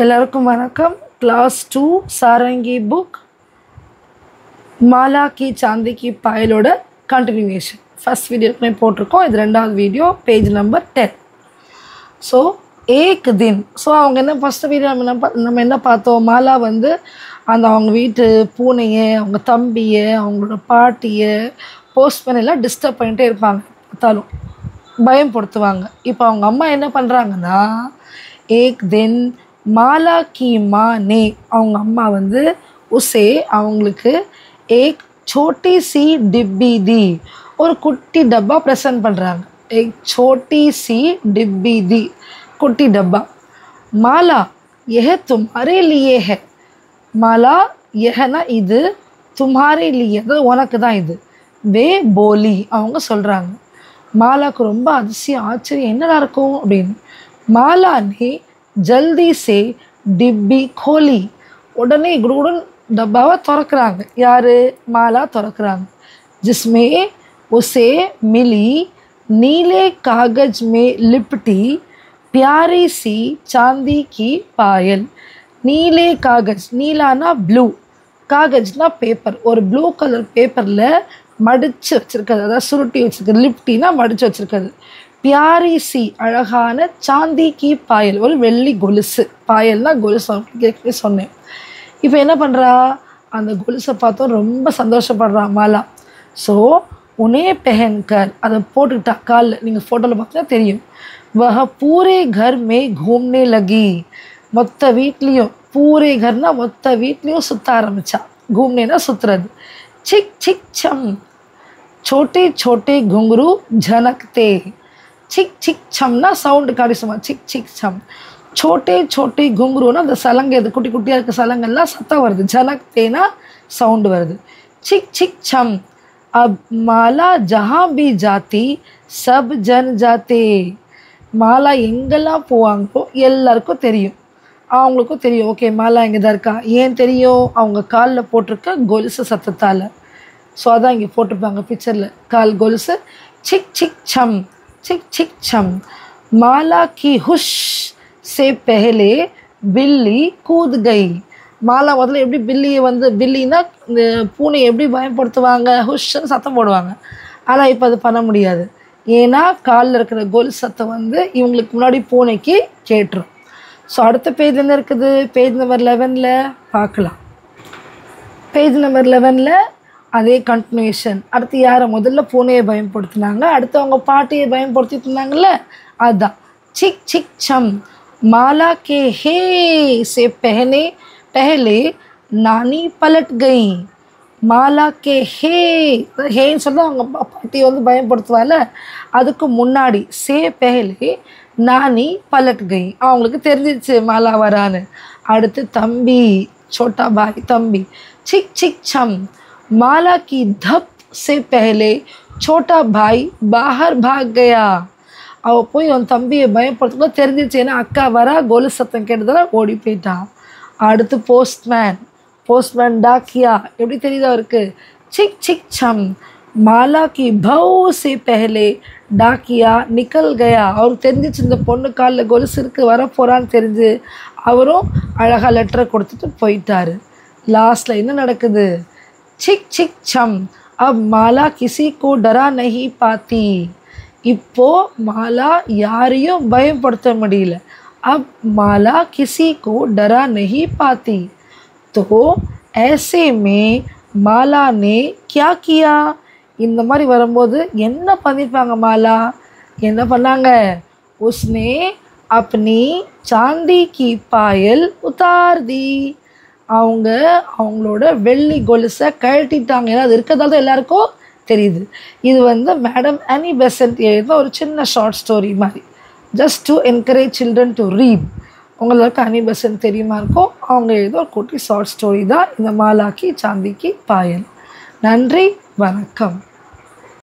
எல்லாருக்கும் வணக்கம். Class 2 Sarangi book Mala கி சாந்தி கி பாயலோட continuation. First வீடியோக்குமே போட்டிருக்கோம். இது ரெண்டாவது வீடியோ, பேஜ் நம்பர் 10. ஸோ ஏக் தின். ஸோ அவங்க என்ன ஃபஸ்ட்டு வீடியோ நம்ம என்ன பார்த்தோம், மாலா வந்து அவங்க வீட்டு பூனையை, அவங்க தம்பியை, அவங்களோட பாட்டியை, போஸ்ட்மேன் எல்லாம் டிஸ்டர்ப் பண்ணிகிட்டே இருப்பாங்க, பார்த்தாலும் பயம்படுத்துவாங்க. இப்போ அவங்க அம்மா என்ன பண்ணுறாங்கன்னா, ஏக் தின் மாலா கி மா நே, அவங்க அம்மா வந்து உசே அவங்களுக்கு ஏக் சோட்டி சி டிப்பி தி, ஒரு குட்டி டப்பா ப்ரெசன்ட் பண்ணுறாங்க. ஏக் சோட்டி சி டிப்பி தி, குட்டி டப்பா. மாலா यह तुम्हारे लिए है. மாலா यहனா இது, तुम्हारे लिए அதாவது உனக்கு தான் இது. வே போலி, அவங்க சொல்கிறாங்க. மாலாவுக்கு ரொம்ப அதிசயம், ஆச்சரியம், என்னடா இருக்கும் அப்படின்னு. மாலா நே ஜல்தி சே டிப்பி கோலி, உடனே குடுகுடன் டப்பாவை திறக்கிறாங்க. யார்? மாலா திறக்கிறாங்க. ஜிஸ்மே உசே மிலி नीले कागज में लिपटी प्यारी सी चांदी की पायल. नीले कागज, नीलाना ப்ளூ, காகஜ்னா பேப்பர், ஒரு ப்ளூ கலர் பேப்பரில் மடித்து வச்சுருக்கிறது, அதாவது சுருட்டி வச்சுருக்கிறது. லிப்டினா மடித்து வச்சுருக்கிறது. பியாரி சி, அழகான, சாந்தி கி பாயல், ஒரு வெள்ளி கொலுசு. பாயல்னா கொலுசு, கேட்கவே சொன்னேன். இப்போ என்ன பண்ணுறா, அந்த கொலுசை பார்த்தோம் ரொம்ப சந்தோஷப்படுறா மாலா. ஸோ உனே பெஹன்கர், அதை போட்டுக்கிட்டா காலில். நீங்கள் ஃபோட்டோவில் பார்த்தா தெரியும். வஹ பூரே கர் மே घूमने लगी, மொத்த வீட்லேயும், பூரே கர்னா மொத்த வீட்லேயும் சுற்ற ஆரம்பித்தா. घूमनेனா சுற்றுறது. சிக் சிக் சம் छोटे छोटे घुंघरू झनकते. சிக் சிக் சம்னா சவுண்டு காடிசுமா. சிக் சிக் சம். சோட்டே சோட்டே குங்குருன்னா அந்த சலங்கை, அது குட்டி குட்டியாக இருக்க சலங்கெல்லாம் சத்தம் வருது. ஜனக்தேனா சவுண்டு வருது. சிக் சிக் சம். அப் மாலா ஜஹாं பி ஜாத்தி சப் ஜன் ஜாத்தே. மாலா எங்கெல்லாம் போவாங்களோ எல்லாருக்கும் தெரியும், அவங்களுக்கும் தெரியும். ஓகே, மாலா இங்கே தான் இருக்கா. ஏன் தெரியும்? அவங்க காலில் போட்டிருக்க கொலுசு சத்தத்தால். ஸோ அதான் இங்கே போட்டிருப்பாங்க பிக்சரில், கால் கொலுசு. சிக் சிக் சம், சிக் சிக் சம். மாலா கி ஹுஷ் से पहले बिल्ली कूद गई. மாலா முதல்ல எப்படி பில்லியை வந்து, பில்லின்னா இந்த பூனையை எப்படி பயன்படுத்துவாங்க, ஹுஷ்ன்னு சத்தம் போடுவாங்க. ஆனால் இப்போ அது பண்ண முடியாது. ஏன்னா காலில் இருக்கிற கொலுசு சத்தம் வந்து இவங்களுக்கு முன்னாடி பூனைக்கு கேட்டுரும். ஸோ அடுத்த பேஜ் என்ன இருக்குது, பேஜ் நம்பர் 11ல் பார்க்கலாம். பேஜ் நம்பர் 11ல் அதே கண்டினியூஷன். அடுத்து யாரை? முதல்ல பூனையை பயன்படுத்தினாங்க, அடுத்து அவங்க பாட்டியை பயன்படுத்திட்டு இருந்தாங்கல்ல, அதுதான். சிக் சிக் சம். माला के हे से पहले नानी पलट गई. மாலா கே ஹே, ஹேன்னு சொல்லி அவங்க பாட்டியை வந்து பயன்படுத்துவாள். அதுக்கு முன்னாடி சே பெஹலே நானி பலட் கை, அவங்களுக்கு தெரிஞ்சிச்சு மாலா வரான்னு. அடுத்து தம்பி, சோட்டா பாய் தம்பி. சிக் சிக் சம். மாலா கி தப் से पहले छोटा भाई बाहर भाग गया. அவள் போய் அவன் தம்பியை பயப்படுத்தும் தெரிஞ்சிச்சு, ஏன்னா அக்கா வரா, கோலு சத்தம் கேட்டதால் ஓடி போயிட்டான். அடுத்து போஸ்ட்மேன். போஸ்ட்மேன் டாக்கியா, எப்படி தெரியுது அவருக்கு? சிக் சிக் சம். மாலா கி பௌ சே பெஹலே டாக்கியா நிக்கல் கயா. அவருக்கு தெரிஞ்சிச்சு இந்த பொண்ணு காலில் கொலுசு இருக்குது, வரப்போகிறான்னு தெரிஞ்சு அவரும் அழகாக லெட்டரை கொடுத்துட்டு போயிட்டார். லாஸ்ட்டில் என்ன நடக்குது? சிக் சிக் சம். அப் மாலா கிசி கோ டரா நஹி பாத்தி. இப்போது மாலா யாரையும் பயப்படுத்த முடியல. அப் மாலா கிசி கோ டரா நஹி பாத்தி. तो ऐसे में மாலா ने क्या किया. இந்த மாதிரி வரும்போது என்ன பண்ணிப்பாங்க மாலா? என்ன பண்ணாங்க? உஸ்னே அப்னி சாந்தி கி பாயல் உத்தார் தி. அவங்களோட வெள்ளி கொலுசை கழட்டிட்டாங்க. ஏன்னா அது இருக்கிறதால தான் எல்லாருக்கும் தெரியுது. இது வந்து மேடம் அனி பெசன்ட் எழுதின ஒரு சின்ன ஷார்ட் ஸ்டோரி மாதிரி, just to encourage children to read. உங்களுக்கு அனி பெசன்ட் தெரியுமா இருக்கும், அவங்க எழுத ஒரு குட்டி ஷார்ட் ஸ்டோரி தான் இந்த மாலா கி சாந்தி கி பாயல். நன்றி, வணக்கம்.